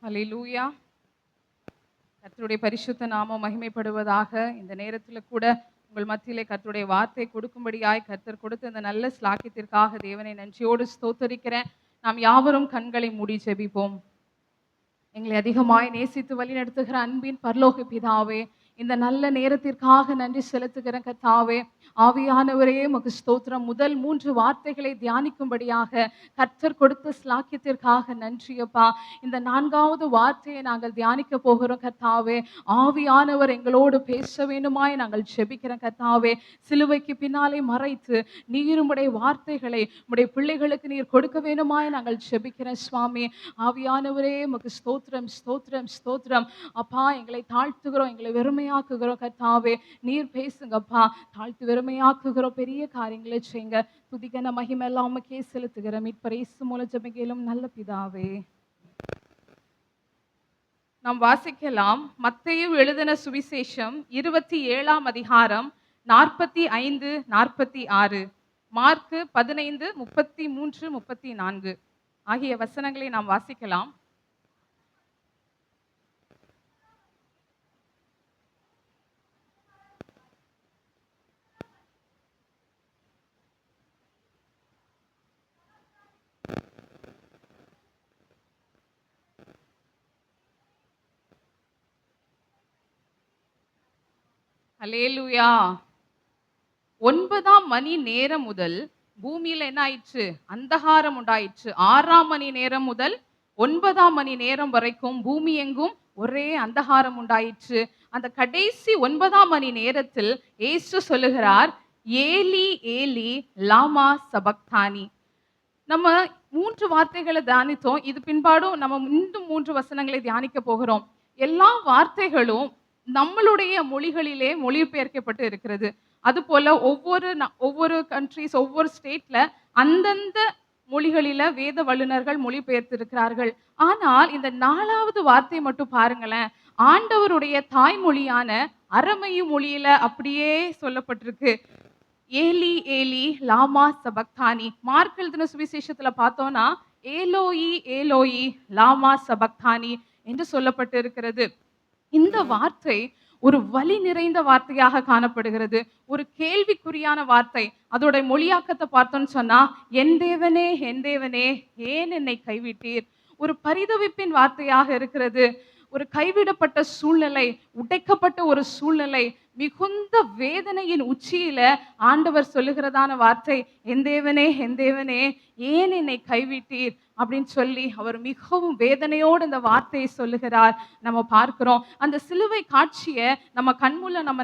ஹல்லேலூயா. கர்த்தருடைய பரிசுத்த நாமம் மகிமைப்படுவதாக. இந்த நேரத்தில் கூட உங்கள் மத்தியிலே கர்த்தருடைய வார்த்தை கொடுக்கும்படியாய் கர்த்தர் கொடுத்த இந்த நல்ல ஸ்லாக்கியத்திற்காக தேவனை நன்றியோடு ஸ்தோத்தரிக்கிறேன். நாம் யாவரும் கண்களை மூடி ஜெபிப்போம். எங்களை அதிகமாய் நேசித்து வழிநடத்துகிற அன்பின் பரலோக பிதாவே, இந்த நல்ல நேரத்திற்காக நன்றி செலுத்துகிற கர்த்தாவே, ஆவியானவரே உமக்கு ஸ்தோத்திரம். முதல் 3 வார்த்தைகளை தியானிக்கும்படியாக கர்த்தர் கொடுத்த ஸ்லாக்கியத்திற்காக நன்றியப்பா. இந்த 4வது வார்த்தையை நாங்கள் தியானிக்க போகிறோம் கர்த்தாவே. ஆவியானவர் எங்களோடு பேச வேண்டுமாய் நாங்கள் ஜெபிக்கிறோம் கர்த்தாவே. சிலுவைக்கு பின்னாலே மறைத்து நீர் உம்முடைய வார்த்தைகளை உம்முடைய பிள்ளைகளுக்கு நீர் கொடுக்க வேண்டுமாய் நாங்கள் ஜெபிக்கிறோம் சுவாமி. ஆவியானவரே உமக்கு ஸ்தோத்திரம் ஸ்தோத்திரம் ஸ்தோத்திரம். அப்பா, எங்களை தாழ்த்துகிறோம், எங்களை வெறுமையாக்குகிறோம் கர்த்தாவே. நீர் பேசுங்கப்பா. தாழ்த்து வெறுமையாக்குகிறோம், பெரிய காரியங்களை செய்யுங்க. துதிகன மகிமை எல்லாம் உமக்கே செலுத்துகிற மீட்பர் இயேசு மூலம் ஜெபிக்கிறோம் நல்ல பிதாவே. நாம் வாசிக்கலாம். மத்தேயு எழுதின சுவிசேஷம் 27ஆம் அதிகாரம் 45, 46, மார்க்கு 15, 33, 34 ஆகிய வசனங்களை நாம் வாசிக்கலாம். ஹல்லேலூயா. 9ஆம் மணி நேரம் முதல் பூமியில என்ன ஆயிற்று? அந்தகாரம் உண்டாயிற்று. 6ஆம் மணி நேரம் முதல் 9ஆம் மணி நேரம் வரைக்கும் பூமி எங்கும் ஒரே அந்தகாரம் உண்டாயிற்று. அந்த கடைசி 9ஆம் மணி நேரத்தில் இயேசு சொல்லுகிறார், ஏலி ஏலி லாமா சபக்தானி. நம்ம 3 வார்த்தைகளை தியானித்தோம். இது பின்பாடும் நம்ம இன்னும் 3 வசனங்களை தியானிக்க போகிறோம். எல்லா வார்த்தைகளும் நம்மளுடைய மொழிகளிலே மொழிபெயர்க்கப்பட்டு இருக்கிறது. அதுபோல ஒவ்வொரு கண்ட்ரிஸ், ஒவ்வொரு ஸ்டேட்ல அந்தந்த மொழிகளில வேத வல்லுநர்கள் மொழிபெயர்த்திருக்கிறார்கள். ஆனால் இந்த 4வது வார்த்தை மட்டும் பாருங்களேன், ஆண்டவருடைய தாய்மொழியான அரமையு மொழியில அப்படியே சொல்லப்பட்டிருக்கு. ஏலி ஏலி லாமா சபக்தானி. மார்க் எழுதின சுவிசேஷத்துல பார்த்தோம்னா ஏலோயி ஏலோயி லாமா சபக்தானி என்று சொல்லப்பட்டு இருக்கிறது. இந்த வார்த்தை ஒரு வலி நிறைந்த வார்த்தையாக காணப்படுகிறது. ஒரு கேள்விக்குறியான வார்த்தை. அதோட மொழியாக்கத்தை பார்த்தோன்னு சொன்னா, என் தேவனே ஏன் என்னை கைவிட்டீர்? ஒரு பரிதவிப்பின் வார்த்தையாக இருக்கிறது. ஒரு கைவிடப்பட்ட சூழ்நிலை, உடைக்கப்பட்ட ஒரு சூழ்நிலை, மிகுந்த வேதனையின் உச்சியில ஆண்டவர் சொல்லுகிறதான வார்த்தை, என் தேவனே ஏன் என்னை கைவிட்டீர் அப்படின்னு சொல்லி அவர் மிகவும் வேதனையோடு இந்த வார்த்தையை சொல்லுகிறார். நம்ம பார்க்கிறோம். அந்த சிலுவை காட்சியை நம்ம கண்முள்ள நம்ம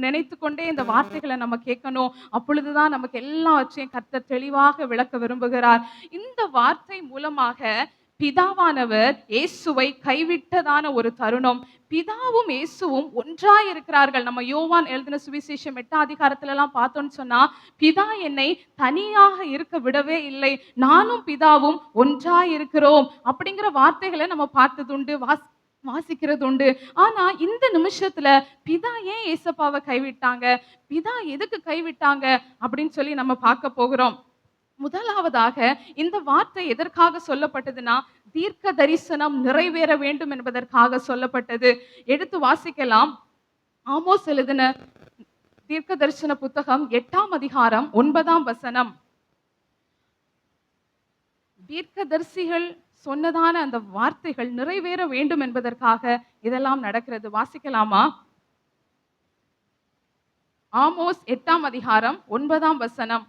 நினைத்து கொண்டே இந்த வார்த்தைகளை நம்ம கேட்கணும். அப்பொழுதுதான் நமக்கு எல்லாவற்றையும் கர்த்தர் தெளிவாக விளக்க விரும்புகிறார். இந்த வார்த்தை மூலமாக பிதாவானவர் இயேசுவை கைவிட்டதான ஒரு தருணம். பிதாவும் இயேசுவும் ஒன்றாய் இருக்கிறார்கள். நம்ம யோவான் எழுதின சுவிசேஷம் 8ஆம் அதிகாரத்துல எல்லாம் பார்த்தோம்னு சொன்னா, பிதா என்னை தனியாக இருக்க விடவே இல்லை, நானும் பிதாவும் ஒன்றாய் இருக்கிறோம் அப்படிங்கிற வார்த்தைகளை நம்ம பார்த்ததுண்டு, வாசிக்கிறது உண்டு. ஆனா இந்த நிமிஷத்துல பிதா ஏன் ஏசப்பாவை கைவிட்டாங்க, பிதா எதுக்கு கைவிட்டாங்க அப்படின்னு சொல்லி நம்ம பார்க்க போகிறோம். முதலாவதாக இந்த வார்த்தை எதற்காக சொல்லப்பட்டதுன்னா, தீர்க்க தரிசனம் நிறைவேற வேண்டும் என்பதற்காக சொல்லப்பட்டது. எடுத்து வாசிக்கலாம். ஆமோஸ் எழுதின தீர்க்க தரிசன புத்தகம் 8ஆம் அதிகாரம் 9ஆம் வசனம். தீர்க்கதரிசிகள் சொன்னதான அந்த வார்த்தைகள் நிறைவேற வேண்டும் என்பதற்காக இதெல்லாம் நடக்கிறது. வாசிக்கலாமா? ஆமோஸ் 8ஆம் அதிகாரம் 9ஆம் வசனம்.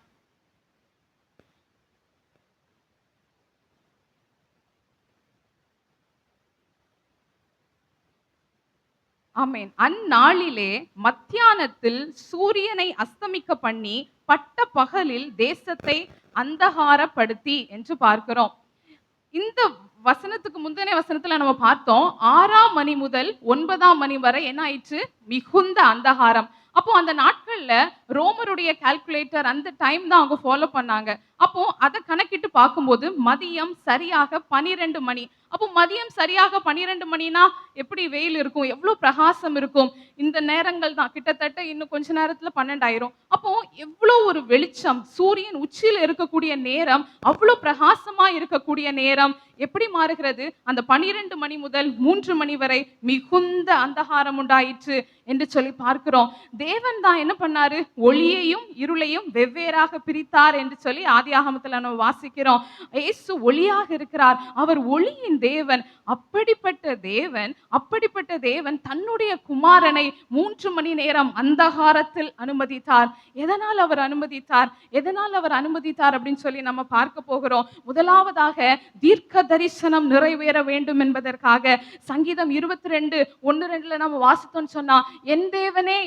ஆமென். அந்நாளிலே மத்தியானத்தில் சூரியனை அஸ்தமிக்க பண்ணி பட்ட பகலில் தேசத்தை அந்தகாரப்படுத்தி என்று பார்க்கிறோம். இந்த வசனத்துக்கு முந்தின வசனத்துல நம்ம பார்த்தோம், 6ஆம் மணி முதல் 9ஆம் மணி வரை என்ன ஆயிற்று? மிகுந்த அந்தகாரம். அப்போ அந்த நாட்கள்ல ரோமருடைய கால்குலேட்டர் அந்த டைம் தான் அவங்க ஃபாலோ பண்ணாங்க. அப்போ அதை கணக்கிட்டு பார்க்கும்போது மதியம் சரியாக 12 மணி. அப்போ மதியம் சரியாக 12 மணினா எப்படி வெயில் இருக்கும், எவ்வளவு பிரகாசம் இருக்கும். இந்த நேரங்கள் தான் கிட்டத்தட்ட இன்னும் கொஞ்ச நேரத்துல 12 ஆயிரும். அப்போ எவ்வளவு ஒரு வெளிச்சம், சூரியன் உச்சியில இருக்கக்கூடிய நேரம், அவ்வளவு பிரகாசமா இருக்கக்கூடிய நேரம் எப்படி மாறுகிறது? அந்த 12 மணி முதல் 3 மணி வரை மிகுந்த அந்தகாரம் உண்டாயிற்று என்று சொல்லி பார்க்கிறோம். தேவன் தான் என்ன பண்ணாரு? ஒளியையும் இருளையும் வெவ்வேறாக பிரித்தார் என்று சொல்லி ஆதியாகமத்துல நம்ம வாசிக்கிறோம். இயேசு ஒளியாக இருக்கிறார், அவர் ஒளியின் தேவன். அப்படிப்பட்ட தேவன் தன்னுடைய குமாரனை 3 மணி நேரம் அந்தகாரத்தில் அனுமதித்தார். எதனால் அவர் அனுமதித்தார் அப்படின்னு சொல்லி நம்ம பார்க்க போகிறோம். முதலாவதாக தீர்க்க தரிசனம் நிறைவேற வேண்டும் என்பதற்காக. சங்கீதம் 22:1-2 நம்ம வாசித்தோம்னு சொன்னா, என் தேவனே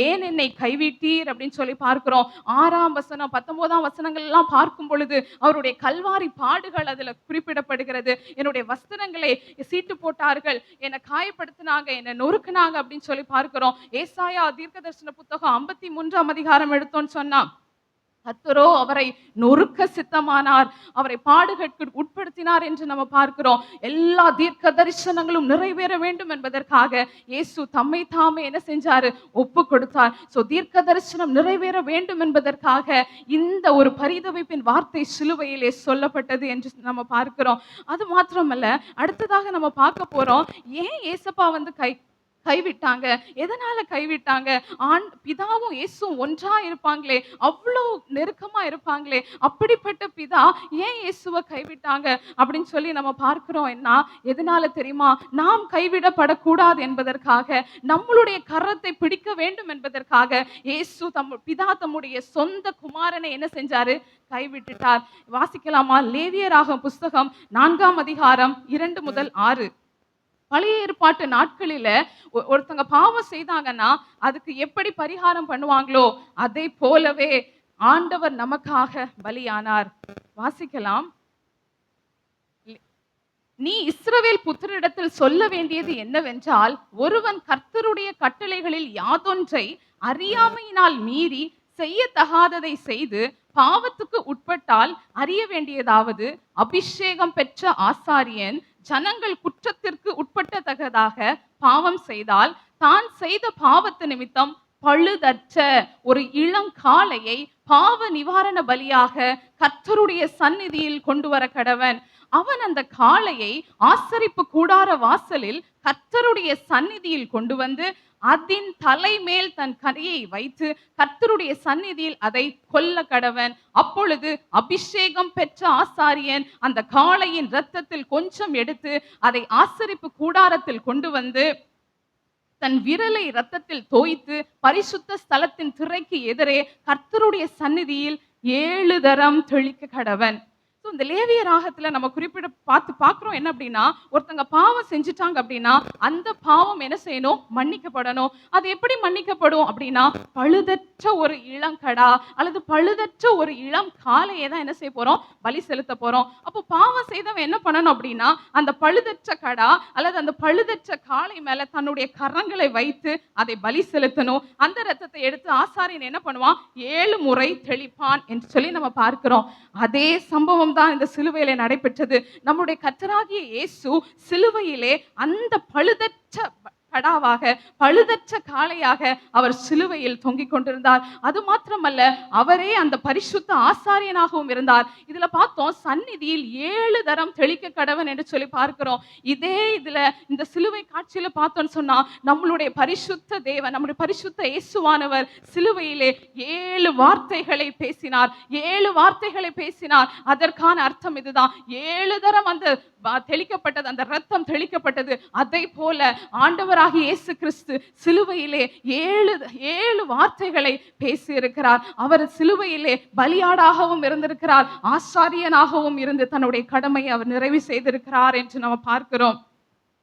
ஏன் என்னை கைவிட்டீர் அப்படின்னு சொல்லி பார்க்கிறோம். 6ஆம் வசனம் 19ஆம் வசனங்கள் எல்லாம் பார்க்கும் பொழுது அவருடைய கல்வாரி பாடுகள் அதுல குறிப்பிடப்படுகிறது. என்னுடைய வஸ்திரங்களை சீட்டு போட்டார்கள், என்னை காயப்படுத்தினாங்க, என்னை நொறுக்குனாங்க அப்படின்னு சொல்லி பார்க்கிறோம். ஏசாயா தீர்க்கதரிசன புத்தகம் 53ஆம் அதிகாரம் எடுத்தோம்னு சொன்னா, கர்த்தரோ அவரை நொறுக்க சித்தமானார், அவரை பாடுகளுக்கு உட்படுத்தினார் என்று நம்ம பார்க்கிறோம். எல்லா தீர்க்க தரிசனங்களும் நிறைவேற வேண்டும் என்பதற்காக இயேசு தம்மை தாமே என்ன செஞ்சாரு? ஒப்பு கொடுத்தார். தீர்க்க தரிசனம் நிறைவேற வேண்டும் என்பதற்காக இந்த ஒரு பரிதவிப்பின் வார்த்தை சிலுவையிலே சொல்லப்பட்டது என்று நம்ம பார்க்கிறோம். அது மாத்திரமல்ல, அடுத்ததாக நம்ம பார்க்க போறோம், ஏன் ஏசப்பா கைவிட்டாங்க? எதனால கைவிட்டாங்க? பிதாவும் இயேசுவும் ஒன்றா இருப்பாங்களே, அவ்வளோ நெருக்கமா இருப்பாங்களே, அப்படிப்பட்ட பிதா ஏன் இயேசுவை கைவிட்டாங்க அப்படின்னு சொல்லி நம்ம பார்க்கிறோம். எதனால தெரியுமா? நாம் கைவிடப்படக்கூடாது என்பதற்காக, நம்மளுடைய கரத்தை பிடிக்க வேண்டும் என்பதற்காக இயேசு பிதா தம்முடைய சொந்த குமாரனை என்ன செஞ்சாரு? கைவிட்டுட்டார். வாசிக்கலாமா? லேவியராகமம் புஸ்தகம் 4ஆம் அதிகாரம் 2-6. பழைய ஏற்பாட்டு நாட்களில ஒருத்தங்க பாவம் செய்தாங்கன்னா அதுக்கு எப்படி பரிகாரம் பண்ணுவாங்களோ அதை போலவே ஆண்டவர் நமக்காக பலியானார். வாசிக்கலாம். நீ இஸ்ரவேல் புத்திரிடத்தில் சொல்ல வேண்டியது என்னவென்றால், ஒருவன் கர்த்தருடைய கட்டளைகளில் யாதொன்றை அறியாமையினால் மீறி செய்யத்தகாததை செய்து பாவத்துக்கு உட்பட்டால் அறிய வேண்டியதாவது, அபிஷேகம் பெற்ற ஆசாரியன் ஜனங்கள் குற்றத்திற்கு உட்பட்டத்தக்கதாக பாவம் செய்தால் தான் செய்த பாவத்து நிமித்தம் பழுதற்ற ஒரு இளம் காளையை பாவ நிவாரண பலியாக கர்த்தருடைய சந்நிதியில் கொண்டு வர கடவன். அவன் அந்த காளையை ஆசரிப்பு கூடார வாசலில் கர்த்தருடைய சந்நிதியில் கொண்டு வந்து அதன் தலைமேல் தன் கரையை வைத்து கர்த்தருடைய சந்நிதியில் அதை கொல்ல கடவன். அப்பொழுது அபிஷேகம் பெற்ற ஆசாரியன் அந்த காளையின் இரத்தத்தில் கொஞ்சம் எடுத்து அதை ஆசரிப்பு கூடாரத்தில் கொண்டு வந்து தன் விரலை இரத்தத்தில் தோய்த்து பரிசுத்த ஸ்தலத்தின் திரைக்கு எதிரே கர்த்தருடைய சந்நிதியில் 7 தரம் தெளிக்க கடவன். இந்த லேவிய ராகத்துல நம்ம பார்க்கிறோம் என்ன அப்படின்னா, ஒருத்தங்க பாவம் செஞ்சுட்டாங்க அப்படின்னா அந்த பாவம் என்ன செய்யணும்? மன்னிக்கப்படணும். அது எப்படி மன்னிக்கப்படும் அப்படின்னா, பழுதற்ற ஒரு இளங்கடா அல்லது பழுதற்ற ஒரு இளம் காளையை தான் என்ன செய்ய போறோம்? பலி செலுத்த போறோம். அப்போ பாவம் செய்தவன் என்ன பண்ணணும் அப்படின்னா, அந்த பழுதற்ற கடா அல்லது அந்த பழுதற்ற காளை மேல தன்னுடைய கரங்களை வைத்து அதை பலி செலுத்தணும். அந்த இரத்தத்தை எடுத்து ஆசாரியன் என்ன பண்ணுவான்? 7 முறை தெளிப்பான் என்று சொல்லி நம்ம பார்க்கிறோம். அதே சம்பவம் தான் இந்த சிலுவையிலே நடைபெற்றது. நம்முடைய கர்த்தராகிய இயேசு சிலுவையிலே அந்த பழுதற்ற கடாவாக, பழுதற்ற காளையாக அவர் சிலுவையில் தொங்கிக் கொண்டிருந்தார். அது மாத்திரமல்ல, அவரே அந்த பரிசுத்த ஆசாரியனாகவும் இருந்தார். இதுல பார்த்தோம், சந்நிதியில் 7 தரம் தெளிக்க கடவன் என்று சொல்லி பார்க்கிறோம். இதுல இந்த சிலுவை காட்சியில பார்த்தோம்னு சொன்னா, நம்மளுடைய பரிசுத்த தேவன், நம்முடைய பரிசுத்த இயேசுவானவர் சிலுவையிலே 7 வார்த்தைகளை பேசினார். 7 வார்த்தைகளை பேசினார். அதற்கான அர்த்தம் இதுதான். 7 தரம் அந்த தெளிக்கப்பட்டது, அந்த ரத்தம் தெளிக்கப்பட்டது. அதை போல ஆண்டவராகிய இயேசு கிறிஸ்து சிலுவையிலே 7 வார்த்தைகளை பேசி இருக்கிறார். அவர் சிலுவையிலே பலியாடாகவும் இருந்திருக்கிறார், ஆசாரியனாகவும் இருந்து தன்னுடைய கடமையை அவர் நிறைவு செய்திருக்கிறார் என்று நம்ம பார்க்கிறோம்.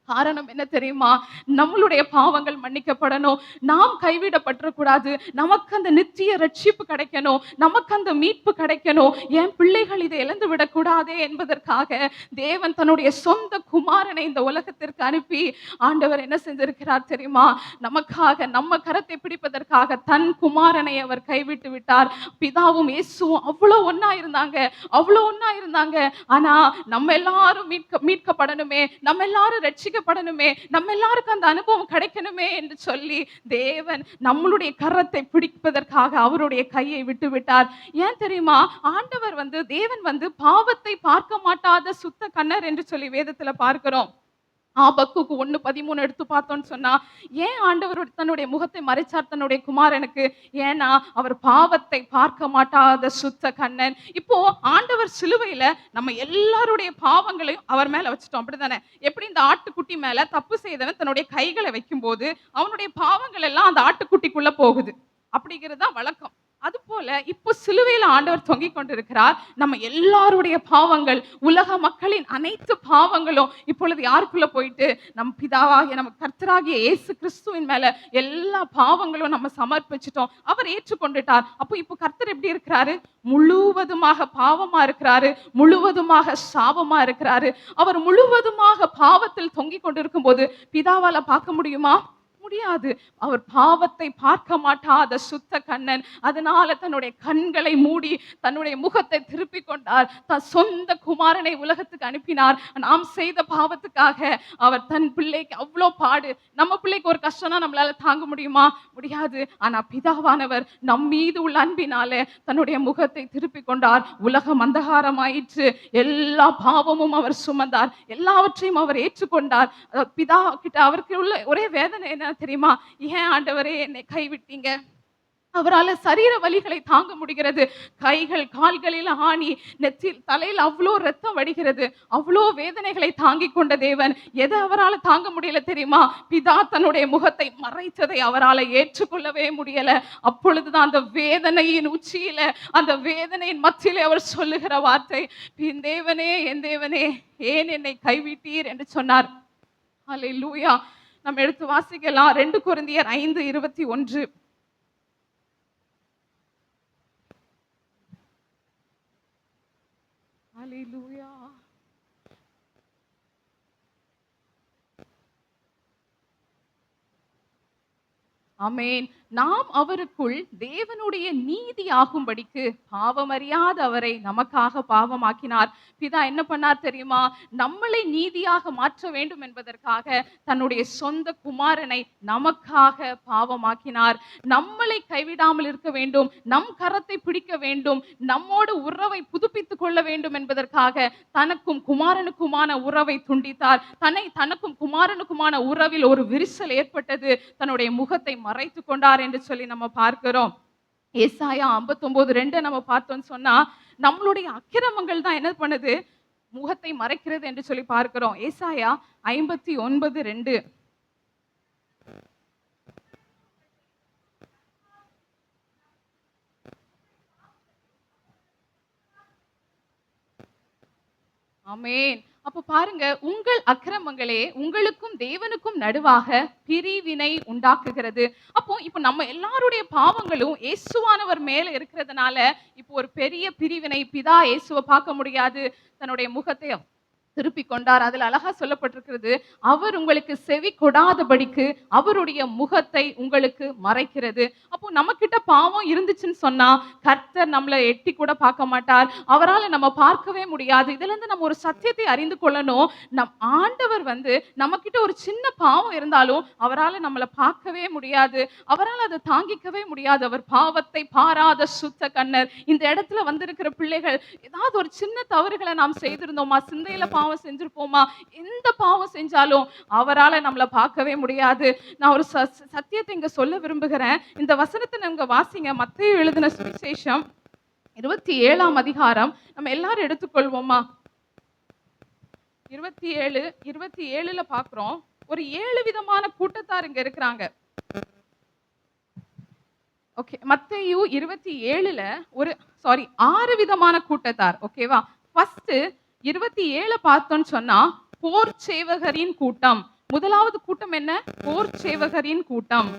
காரணம் என்ன தெரியுமா? நம்மளுடைய பாவங்கள் மன்னிக்கப்படணும். நாம் கைவிடப்பட்டுறக்கூடாது. நமக்கு அந்த நித்திய ரட்சிப்பு கிடைக்கணும். நமக்கு அந்த மீட்பு கிடைக்கணும். என் பிள்ளைகள் இதை இழந்து விடக்கூடாதே என்பதற்காக தேவன் தன்னுடைய சொந்த குமாரனை இந்த உலகத்திற்கு அனுப்பி ஆண்டவர் என்ன செஞ்சிருக்கிறார் தெரியுமா? நமக்காக நம்ம கரத்தை பிடிப்பதற்காக தன் குமாரனை அவர் கைவிட்டு விட்டார். பிதாவும் இயேசுவும் அவ்வளோ ஒண்ணா இருந்தாங்க, அவ்வளோ ஒண்ணா இருந்தாங்க. ஆனா நம்ம எல்லாரும் மீட்கப்படணுமே, நம்ம எல்லாரும் ரட்சிக்கப்படணுமே, நம்ம எல்லாருக்கும் அந்த அனுபவம் கிடைக்கணுமே என்று சொல்லி தேவன் நம்மளுடைய கரத்தை பிடிப்பதற்காக அவருடைய கையை விட்டு விட்டார். ஏன் தெரியுமா? ஆண்டவர் தேவன் பாவத்தை பார்க்க மாட்டாத சுத்த கண்ணர் என்று சொல்லி வேதத்துல பார்க்கிறோம். ஆபக்குக்கு 1:13 எடுத்து பார்த்தோம்னு சொன்னா, ஏன் ஆண்டவர் தன்னுடைய முகத்தை மறைச்சார் தன்னுடைய குமாரனுக்கு? ஏன்னா அவர் பாவத்தை பார்க்க மாட்டாத சுத்த கண்ணன். இப்போ ஆண்டவர் சிலுவையில நம்ம எல்லாருடைய பாவங்களையும் அவர் மேல வச்சுட்டோம், அப்படிதானே? எப்படி இந்த ஆட்டுக்குட்டி மேல தப்பு செய்தவன் தன்னுடைய கைகளை வைக்கும் போது அவனுடைய பாவங்கள் எல்லாம் அந்த ஆட்டுக்குட்டிக்குள்ள போகுது, அப்படிங்கிறது தான் வழக்கம். அது போல இப்போ சிலுவையில ஆண்டவர் தொங்கிக் கொண்டிருக்கிறார். நம்ம எல்லாருடைய பாவங்கள், உலக மக்களின் அனைத்து பாவங்களும் இப்பொழுது யாருக்குள்ள போயிட்டு, நம் பிதாவாகிய நம்ம கர்த்தராகிய இயேசு கிறிஸ்துவின் மேல எல்லா பாவங்களும் நம்ம சமர்ப்பிச்சிட்டோம். அவர் ஏற்றுக்கொண்டுட்டார். அப்போ இப்போ கர்த்தர் எப்படி இருக்கிறாரு? முழுவதுமாக பாவமா இருக்கிறாரு, முழுவதுமாக சாபமா இருக்கிறாரு. அவர் முழுவதுமாக பாவத்தில் தொங்கிக் கொண்டிருக்கும் போது பிதாவால பார்க்க முடியுமா? முடியாது. அவர் பாவத்தை பார்க்க மாட்டாத சுத்த கண்ணன். அதனால தன்னுடைய கண்களை மூடி தன்னுடைய முகத்தை திருப்பி கொண்டார். தன் சொந்த குமாரனை உலகத்துக்கு அனுப்பினார். நாம் செய்த பாவத்துக்காக அவர் தன் பிள்ளைக்கு அவ்வளோ பாடு. நம்ம பிள்ளைக்கு ஒரு கஷ்டம்னா நம்மளால தாங்க முடியுமா? முடியாது. ஆனா பிதாவானவர் நம் மீது உள்ள அன்பினாலே தன்னுடைய முகத்தை திருப்பி கொண்டார். உலகம் அந்தகாரமாயிற்று. எல்லா பாவமும் அவர் சுமந்தார், எல்லாவற்றையும் அவர் ஏற்றுக்கொண்டார். பிதா கிட்ட அவருக்கு உள்ள ஒரே வேதனை என்ன தெரியுமா? ஏன் ஆண்டவரே என்னை கைவிட்டீங்க? அவரால் சரீர வலிகளை தாங்க முடிகிறது. கைகள் கால்களில் ஆணி, நெற்றில் தலையில் அவ்வளோ ரத்தம் வடிகிறது. அவ்வளோ வேதனைகளை தாங்கிக் கொண்ட தேவன் எதை அவரால் தாங்க முடியல தெரியுமா? பிதா தன்னுடைய முகத்தை மறைத்ததை அவரால் ஏற்றுக்கொள்ளவே முடியல. அப்பொழுதுதான் அந்த வேதனையின் உச்சியில, அந்த வேதனையின் மத்தியிலே அவர் சொல்லுகிற வார்த்தை, என் தேவனே, என் தேவனே, ஏன் என்னை கைவிட்டீர் என்று சொன்னார். அல்லேலூயா. நம்ம எடுத்து வாசிக்கலாம். 2 கொரிந்தியர் 5:21. அல்லேலூயா. ஆமென். நாம் அவருக்குள் தேவனுடைய நீதி ஆகும்படிக்கு பாவமறியாத அவரை நமக்காக பாவமாக்கினார். பிதா என்ன பண்ணார் தெரியுமா? நம்மளை நீதியாக மாற்ற வேண்டும் என்பதற்காக தன்னுடைய சொந்த குமாரனை நமக்காக பாவமாக்கினார். நம்மளை கைவிடாமல் இருக்க வேண்டும், நம் கரத்தை பிடிக்க வேண்டும், நம்மோடு உறவை புதுப்பித்துக் கொள்ள வேண்டும் என்பதற்காக தனக்கும் குமாரனுக்குமான உறவை துண்டித்தார். தனக்கும் குமாரனுக்குமான உறவில் ஒரு விரிசல் ஏற்பட்டது. தன்னுடைய முகத்தை மறைத்து கொண்டார் என்று சொல்லி நம்ம பார்க்கிறோம். ஏசாயா 59:2 நம்ம பார்த்தோம்னு சொன்னா, நம்மளுடைய அக்கிரமங்கள் தான் என்ன பண்ணுது? முகத்தை மறைக்கிறது என்று சொல்லி பார்க்கிறோம். ஏசாயா 59:2. ஆமென். அப்ப பாருங்க, உங்கள் அக்கிரமங்களே உங்களுக்கும் தேவனுக்கும் நடுவாக பிரிவினை உண்டாக்குகிறது. இப்போ நம்ம எல்லாருடைய பாவங்களும் இயேசுவானவர் மேல இருக்கிறதுனால இப்போ ஒரு பெரிய பிரிவினை. பிதா இயேசுவை பார்க்க முடியாது, தன்னுடைய முகத்தை திருப்பி கொண்டார். அதில் அழகா சொல்லப்பட்டிருக்கிறது, அவர் உங்களுக்கு செவி கொடாதபடிக்கு அவருடைய முகத்தை உங்களுக்கு மறைக்கிறது. அப்போ நம்ம கிட்ட பாவம் இருந்துச்சுன்னு சொன்னா கர்த்தர் நம்மளை எட்டி கூட பார்க்க மாட்டார், அவரால் நம்ம பார்க்கவே முடியாது. இதுல இருந்து நம்ம ஒரு சத்தியத்தை அறிந்து கொள்ளணும். நம் ஆண்டவர் நம்ம கிட்ட ஒரு சின்ன பாவம் இருந்தாலும் அவரால் நம்மளை பார்க்கவே முடியாது, அவரால் அதை தாங்கிக்கவே முடியாது. அவர் பாவத்தை பாராத சுத்த கண்ணர். இந்த இடத்துல வந்திருக்கிற பிள்ளைகள் ஏதாவது ஒரு சின்ன தவறுகளை நாம் செய்திருந்தோமா, சிந்தையில பாவம் செஞ்சிருப்போமா, எந்த பாவம் செஞ்சாலும் அவரால நம்மளை பார்க்கவே முடியாது. நான் ஒரு சத்தியத்தை இங்க சொல்ல விரும்புகிறேன். இந்த வசனத்தை நீங்க வாசிங்க. மத்தேயு எழுதின சுவிசேஷம் 27ஆம் அதிகாரம் நம்ம எல்லாரும் எடுத்துக்கொள்வோமா? 27:27 பாக்குறோம். ஒரு 7 விதமான கூட்டத்தார் இங்க இருக்கிறாங்க. ஓகே, மத்தேயு 27 ஒரு 6 விதமான கூட்டத்தார். ஓகேவா? ஃபர்ஸ்ட் 27 பார்த்தோம்னு சொன்னா போர் சேவகரின் கூட்டம். முதலாவது கூட்டம் என்ன? போர் சேவகரின் கூட்டம்.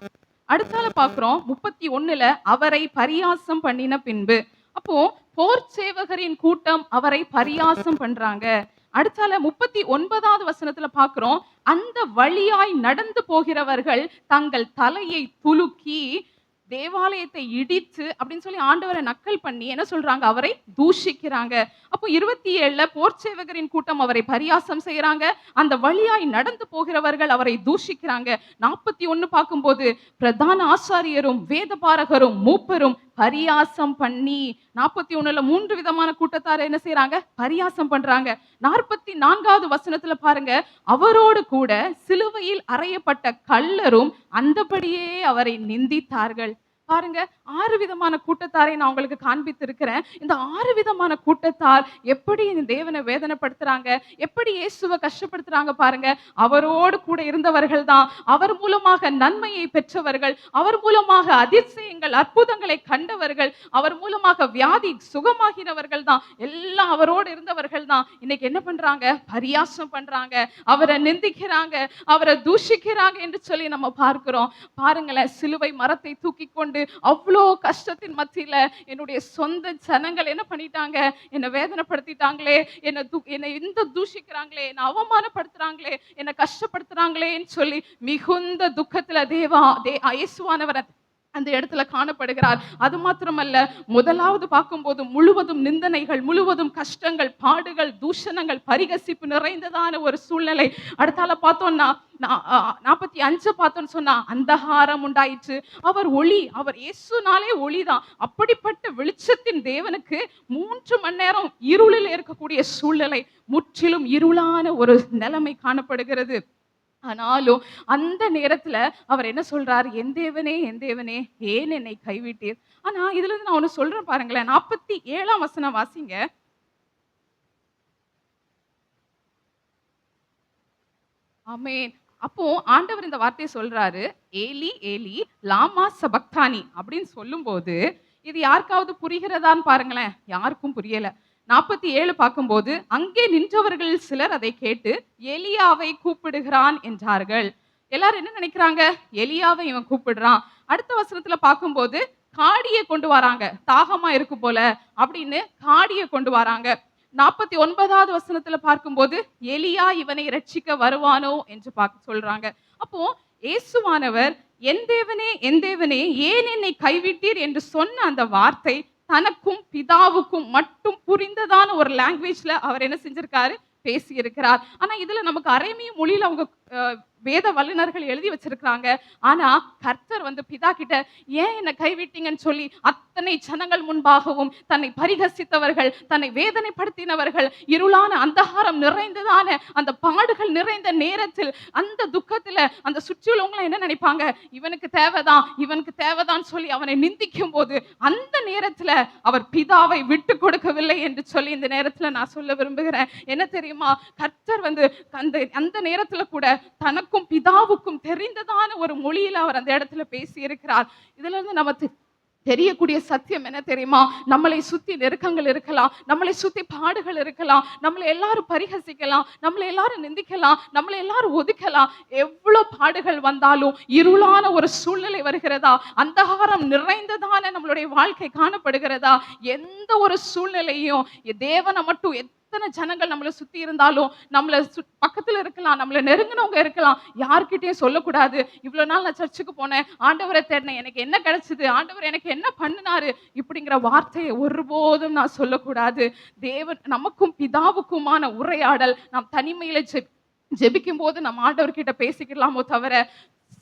அடுத்தால பார்க்கிறோம் 31ல அவரை பரியாசம் பண்ணின பின்பு. அப்போ போர் சேவகரின் கூட்டம் அவரை பரியாசம் பண்றாங்க. அடுத்தால 39வது வசனத்துல பார்க்கிறோம், அந்த வழியாய் நடந்து போகிறவர்கள் தங்கள் தலையை துலுக்கி தேவாலயத்தை இடித்து அப்படின்னு சொல்லி ஆண்டவரை நக்கல் பண்ணி என்ன சொல்றாங்க? அவரை தூஷிக்கிறாங்க. அப்போ 27ல போர் சேவகரின் கூட்டம் அவரை பரியாசம் செய்யறாங்க. அந்த வழியாய் நடந்து போகிறவர்கள் அவரை தூஷிக்கிறாங்க. 41 பார்க்கும்போது பிரதான ஆசாரியரும் வேதபாரகரும் மூப்பரும் பரியாசம் பண்ணி 41ல 3 விதமான கூட்டத்தார் என்ன செய்யறாங்க? பரியாசம் பண்றாங்க. 44வது வசனத்துல பாருங்க, அவரோடு கூட சிலுவையில் அறையப்பட்ட கள்ளரும் அந்தபடியே அவரை நிந்தித்தார்கள். பாருங்க, 6 விதமான கூட்டத்தாரை நான் உங்களுக்கு காண்பித்திருக்கிறேன். இந்த 6 விதமான கூட்டத்தார் எப்படி இந்த தேவனை வேதனைப்படுத்துறாங்க, எப்படி இயேசுவை கஷ்டப்படுத்துறாங்க பாருங்க. அவரோடு கூட இருந்தவர்கள் தான், அவர் மூலமாக நன்மையை பெற்றவர்கள், அவர் மூலமாக அதிசயங்கள் அற்புதங்களை கண்டவர்கள், அவர் மூலமாக வியாதி சுகமாகினவர்கள் தான், எல்லாம் அவரோடு இருந்தவர்கள் தான். இன்னைக்கு என்ன பண்றாங்க? பரியாசம் பண்றாங்க, அவரை நிந்திக்கிறாங்க, அவரை தூஷிக்கிறாங்க என்று சொல்லி நம்ம பார்க்கிறோம். பாருங்களேன், சிலுவை மரத்தை தூக்கி கொண்டு அவ்வளோ கஷ்டத்தின் மத்தியில என்னுடைய சொந்த ஜனங்கள் என்ன பண்ணிட்டாங்க? என்னை வேதனைப்படுத்திட்டாங்களே, என்னை இந்த தூஷிக்கிறாங்களே, என்னை அவமானப்படுத்துறாங்களே, என்னை கஷ்டப்படுத்துறாங்களேன்னு சொல்லி மிகுந்த துக்கத்துல இயேசுவானவர் அந்த இடத்துல காணப்படுகிறார். அது மாத்திரமல்ல, முதலாவது பார்க்கும்போது முழுவதும் நிந்தனைகள், முழுவதும் கஷ்டங்கள், பாடுகள், தூஷணங்கள், பரிகசிப்பு நிறைந்ததான ஒரு சூழ்நிலை. அடுத்தால பார்த்தோம்னா 45 பார்த்தோன்னு சொன்னா அந்தகாரம் உண்டாயிற்று. அவர் ஒளி, அவர் இயேசுனாலே ஒளிதான். அப்படிப்பட்ட வெளிச்சத்தின் தேவனுக்கு 3 மணி நேரம் இருளில் இருக்கக்கூடிய சூழ்நிலை, முற்றிலும் இருளான ஒரு நிலைமை காணப்படுகிறது. ஆனாலும் அந்த நேரத்துல அவர் என்ன சொல்றாரு? என் தேவனே, என் தேவனே, ஏன் என்னை கைவிட்டீர்? ஆனா இதுல இருந்து நான் ஒண்ணு சொல்றேன் பாருங்களேன். 47ஆம் வசனம் வாசிங்க. ஆமென். அப்போ ஆண்டவர் இந்த வார்த்தையை சொல்றாரு, ஏலி ஏலி லாமா சபக்தானி அப்படின்னு சொல்லும்போது இது யாருக்காவது புரிகிறதான்னு பாருங்களேன். யாருக்கும் புரியல. 47 பார்க்கும்போது, அங்கே நின்றவர்கள் சிலர் அதை கேட்டு எலியாவை கூப்பிடுகிறான் என்றார்கள். எல்லாரும் என்ன நினைக்கிறாங்க? எலியாவை இவன் கூப்பிடுறான். அடுத்த வசனத்துல பார்க்கும்போது காடியை கொண்டு வராங்க, தாகமா இருக்கு போல அப்படின்னு காடியை கொண்டு வராங்க. 49வது வசனத்துல பார்க்கும்போது எலியா இவனை ரட்சிக்க வருவானோ என்று சொல்றாங்க. அப்போ இயேசுவானவர் என் தேவனே, என் தேவனே, ஏன் என்னை கைவிட்டீர் என்று சொன்ன அந்த வார்த்தை தனக்கும் பிதாவுக்கும் மட்டும் புரிந்ததான ஒரு லாங்குவேஜ்ல அவர் என்ன செஞ்சிருக்காரு? பேசி இருக்கிறார். ஆனா இதுல நமக்கு அரேமிய மொழியில அவங்க வேத வல்லுநர்கள் எழுதி வச்சிருக்காங்க. ஆனா கர்த்தர் பிதா கிட்ட ஏன் என்னை கைவிட்டீங்கன்னு சொல்லி அத்தனை ஜனங்கள் முன்பாகவும் தன்னை பரிகசித்தவர்கள், தன்னை வேதனைப்படுத்தினவர்கள், இருளான அந்தகாரம் நிறைந்ததான அந்த பாடுகள் நிறைந்த நேரத்தில், அந்த துக்கத்துல அந்த சுற்றியுள்ளவங்க என்ன நினைப்பாங்க? இவனுக்கு தேவைதான், இவனுக்கு தேவைதான் சொல்லி அவனை நிந்திக்கும் போது அந்த நேரத்துல அவர் பிதாவை விட்டு கொடுக்கவில்லை என்று சொல்லி இந்த நேரத்துல நான் சொல்ல விரும்புகிறேன். என்ன தெரியுமா? கர்த்தர் அந்த நேரத்துல கூட தனக்கும் பிதாவுக்கும் தெரிந்ததான ஒரு மொழியில அவர் அந்த இடத்துல பேசி இருக்கிறார். இதுல இருந்து நமக்கு தெரியக்கூடிய சத்தியம் என்ன தெரியுமா? நம்மளை சுத்தி நெருக்கங்கள் இருக்கலாம், நம்மளை சுத்தி பாடுகள் இருக்கலாம், நம்மளை எல்லாரும் பரிகசிக்கலாம், நம்மளை எல்லாரும் நிந்திக்கலாம், நம்மளை எல்லாரும் ஒதுக்கலாம். எவ்வளவு பாடுகள் வந்தாலும், இருளான ஒரு சூழ்நிலை வருகிறதா, அந்தகாரம் நிறைந்ததான நம்மளுடைய வாழ்க்கை காணப்படுகிறதா, எந்த ஒரு சூழ்நிலையும் தேவனை மட்டும் எத்தனை ஜனங்கள் நம்மளை சுத்தி இருந்தாலும், நம்மளை பக்கத்துல இருக்கலாம், நம்மளை நெருங்கினவங்க இருக்கலாம், யார்கிட்டயும் சொல்லக்கூடாது இவ்வளவு நாள் நான் சர்ச்சுக்கு போனேன், ஆண்டவரை தேடினேன், எனக்கு என்ன கிடைச்சது, ஆண்டவர் எனக்கு என்ன பண்ணினாரு, இப்படிங்கிற வார்த்தையை ஒருபோதும் நான் சொல்லக்கூடாது. தேவன் நமக்கும் பிதாவுக்குமான உரையாடல் நாம் தனிமையில ஜெபிக்கும் போது நம்ம ஆண்டவர்கிட்ட பேசிக்கலாமோ தவிர,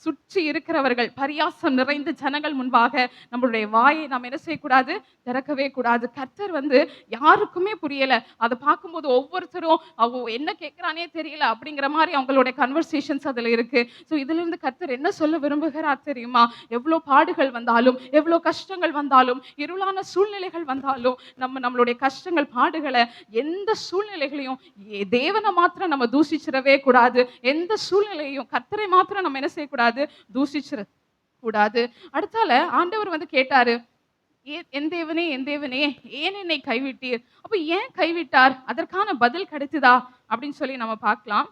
சுற்றி இருக்கிறவர்கள் பரியாசம் நிறைந்த ஜனங்கள் முன்பாக நம்மளுடைய வாயை நாம் என்ன செய்யக்கூடாது? திறக்கவே கூடாது. கர்த்தர் யாருக்குமே புரியல. அதை பார்க்கும்போது ஒவ்வொருத்தரும் அவங்க என்ன கேட்கிறானே தெரியல அப்படிங்கிற மாதிரி அவங்களுடைய கன்வர்சேஷன்ஸ் அதுல இருக்கு. ஸோ இதுல இருந்து கர்த்தர் என்ன சொல்ல விரும்புகிறார் தெரியுமா? எவ்வளவு பாடுகள் வந்தாலும், எவ்வளவு கஷ்டங்கள் வந்தாலும், இருளான சூழ்நிலைகள் வந்தாலும், நம்மளுடைய கஷ்டங்கள் பாடுகளை எந்த சூழ்நிலைகளையும் தேவனை மாத்திரம் நம்ம தூஷிச்சிடவே கூடாது. எந்த சூழ்நிலையும் கர்த்தரை மாத்திரம் நம்ம என்ன செய்யக்கூடாது? தூஷிச்சிட கூடாது. அடுத்தால ஆண்டவர் கேட்டாரு, என் தேவனே, என் தேவனே, ஏன் என்னை கைவிட்டீர்? அப்ப ஏன் கைவிட்டார்? அதற்கான பதில் கிடைத்ததா அப்படின்னு சொல்லி நம்ம பார்க்கலாம்.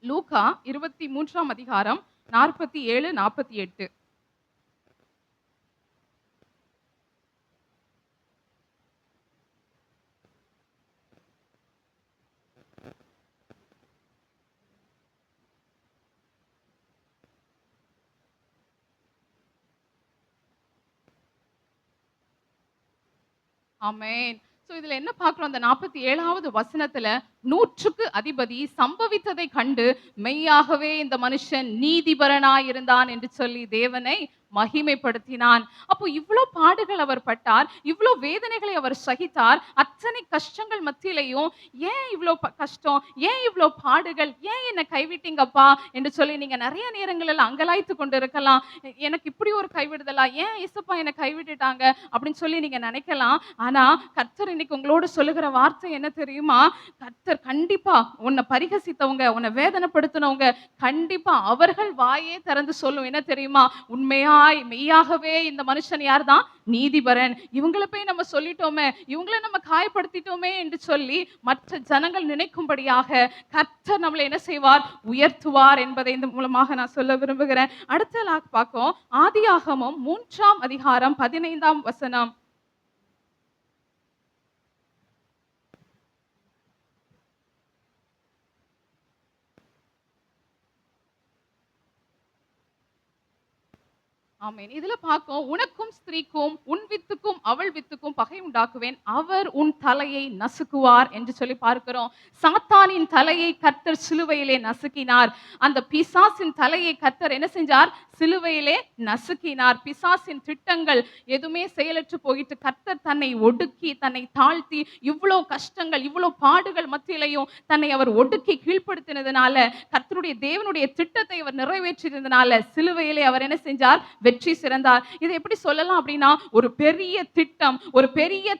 லூக்கா 23ஆம் அதிகாரம் 47, 48. ஆமென். இதுல என்ன பார்க்கிறோம்? அந்த 47வது வசனத்துல 100க்கு அதிபதி சம்பவித்ததை கண்டு மெய்யாகவே இந்த மனுஷன் நீதிபரனாய் இருந்தான் என்று சொல்லி தேவனை மகிமைப்படுத்தினான். அப்போ இவ்ளோ பாடுகள் அவர் பட்டார், இவ்ளோ வேதனைகளை அவர் சகித்தார். அத்தனை கஷ்டங்கள் மத்தியிலையும் ஏன் இவ்ளோ கஷ்டம், ஏன் இவ்ளோ பாடுகள், ஏன் என்ன கைவிட்டீங்கப்பா என்று சொல்லி நீங்க நிறைய நேரங்களில் அங்கலாய்த்து கொண்டு இருக்கலாம். எனக்கு இப்படி ஒரு கைவிடுதலா, ஏன் இயேசுப்பா என்னை கைவிட்டுட்டாங்க அப்படின்னு சொல்லி நீங்க நினைக்கலாம். ஆனா கர்த்தர் இன்னைக்கு உங்களோடு சொல்லுகிற வார்த்தை என்ன தெரியுமா? கர்த்தர் கண்டிப்பா உன்னை பரிகசித்தவங்க, உன்னை வேதனைப்படுத்தினவங்க கண்டிப்பா அவர்கள் வாயே திறந்து சொல்லும். என்ன தெரியுமா? உண்மையாய் மெய்யாகவே இந்த மனுஷன் யார்தான்? நீதிபரன். இவங்களை போய் நம்ம சொல்லிட்டோமே, இவங்களை நம்ம காயப்படுத்திட்டோமே என்று சொல்லி மற்ற ஜனங்கள் நினைக்கும்படியாக கர்த்தர் நம்மளை என்ன செய்வார்? உயர்த்துவார் என்பதை இந்த மூலமாக நான் சொல்ல விரும்புகிறேன். அடுத்த பார்ப்போம். ஆதியாகமம் 3ஆம் அதிகாரம் 15ஆம் வசனம். ஆமென். இதுல பார்க்கும், உனக்கும் ஸ்திரீக்கும் உன் வித்துக்கும் அவள் வித்துக்கும் பகை உண்டாக்குவேன், அவர் உன் தலையை நசுக்குவார் என்று சொல்லி பார்க்கிறோம். சாத்தானின் தலையை கர்த்தர் சிலுவையிலே நசுக்கினார். அந்த பிசாசின் தலையை கர்த்தர் என்ன செஞ்சார்? சிலுவையிலே நசுக்கினார். பிசாசின் திட்டங்கள் எதுவுமே செயலற்று போயிட்டு கர்த்தர் தன்னை ஒடுக்கி, தன்னை தாழ்த்தி, இவ்வளோ கஷ்டங்கள், இவ்வளோ பாடுகள் மத்தியிலையும் தன்னை அவர் ஒடுக்கி கீழ்ப்படுத்தினதுனால, கர்த்தருடைய தேவனுடைய திட்டத்தை அவர் நிறைவேற்றினதுனால சிலுவையிலே அவர் என்ன செஞ்சார்? வெற்றி சிறந்தார். இதை எப்படி சொல்லலாம் அப்படின்னா, ஒரு பெரிய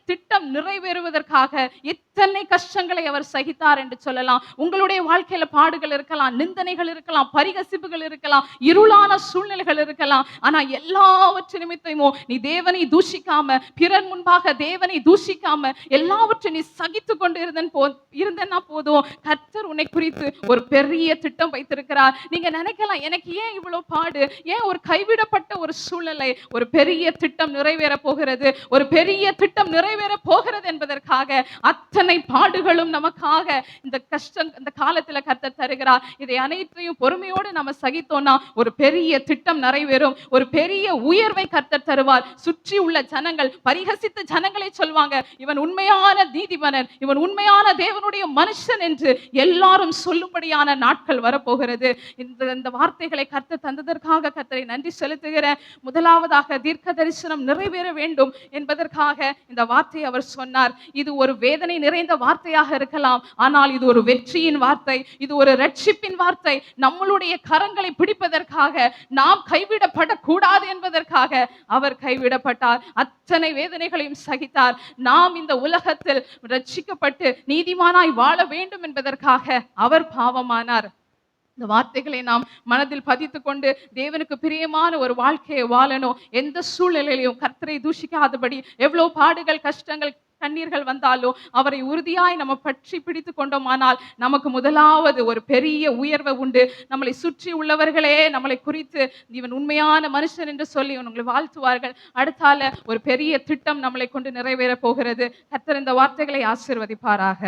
திட்டம் நிறைவேறுவதற்காக எத்தனை கஷ்டங்களை அவர் சகித்தார் என்று சொல்லலாம். உங்களுடைய வாழ்க்கையில பாடுகள் இருக்கலாம், நிந்தனைகள் இருக்கலாம், பரிகசிப்புகள் இருக்கலாம், இருளான சூழ்நிலைகள் இருக்கலாம். ஆனா எல்லாவற்றை நிமித்தமும் நீ தேவனை தூஷிக்காம, பிறர் முன்பாக தேவனை தூஷிக்காம எல்லாவற்றை நீ சகித்துக் கொண்டு இருந்தேன்னா போதும், கர்த்தர் உன்னை குறித்து ஒரு பெரிய திட்டம் வைத்திருக்கிறார். நீங்க நினைக்கலாம், எனக்கு ஏன் இவ்வளவு பாடு, ஏன் ஒரு கைவிடப்பட்ட ஒரு சூழ்நிலை? ஒரு பெரிய திட்டம் நிறைவேற போகிறது, ஒரு பெரிய திட்டம் நிறைவேற போகிறது என்பதற்காக அத்தனை பாடுகளும் நமக்காக இந்த கஷ்டம் இந்த காலத்துல கர்த்தர் தருகிறார். இதை அனைத்தையும் பொறுமையோடு நம்ம சகித்தோம்னா ஒரு பெரிய திட்டம் நிறைவேறும், ஒரு பெரிய உயர்வை கர்த்தர் தருவார். சுற்றி உள்ள ஜனங்கள், பரிகசித்த ஜனங்களை சொல்வாங்க, இவன் உண்மையான நீதிபரன், இவன் உண்மையான தேவனுடைய மனுஷன் என்று எல்லாரும் சொல்லும்படியான நாட்கள் வரப்போகிறது. இந்த வார்த்தைகளை கர்த்தர் தந்ததற்காக கர்த்தரை நன்றி செலுத்துகிறேன். முதலாவதாக தீர்க்க தரிசனம் நிறைவேற வேண்டும் என்பதற்காக இந்த வார்த்தையை அவர் சொன்னார். இது ஒரு வேதனை நிறைந்த வார்த்தையாக இருக்கலாம், ஆனால் இது ஒரு வெற்றியின் வார்த்தை, இது ஒரு ரட்சிப்பின் வார்த்தை. நம்மளுடைய கரங்களை பிடிப்பதற்காக, நாம் கைவிடப்படக்கூடாது என்பதற்காக அவர் கைவிடப்பட்டார். அத்தனை வேதனைகளையும் சகித்தார். நாம் இந்த உலகத்தில் ரட்சிக்கப்பட்டு நீதிமானாய் வாழ வேண்டும் என்பதற்காக அவர் பாவமானார். இந்த வார்த்தைகளை நாம் மனதில் பதித்துக் கொண்டு தேவனுக்கு பிரியமான ஒரு வாழ்க்கையை வாழணும். எந்த சூழ்நிலையிலும் கர்த்தரை தூஷிக்காதபடி, எவ்வளவு பாடுகள், கஷ்டங்கள், கண்ணீர்கள் வந்தாலும் அவரை உறுதியாய் நம்ம பற்றி பிடித்து கொண்டோமானால் நமக்கு முதலாவது ஒரு பெரிய உயர்வு உண்டு. நம்மளை சுற்றி உள்ளவர்களே நம்மளை குறித்து இவன் உண்மையான மனுஷன் என்று சொல்லி உங்களை வாழ்த்துவார்கள். அடுத்தால ஒரு பெரிய திட்டம் நம்மளை கொண்டு நிறைவேற போகிறது. கர்த்தர் இந்த வார்த்தைகளை ஆசீர்வதிப்பாராக.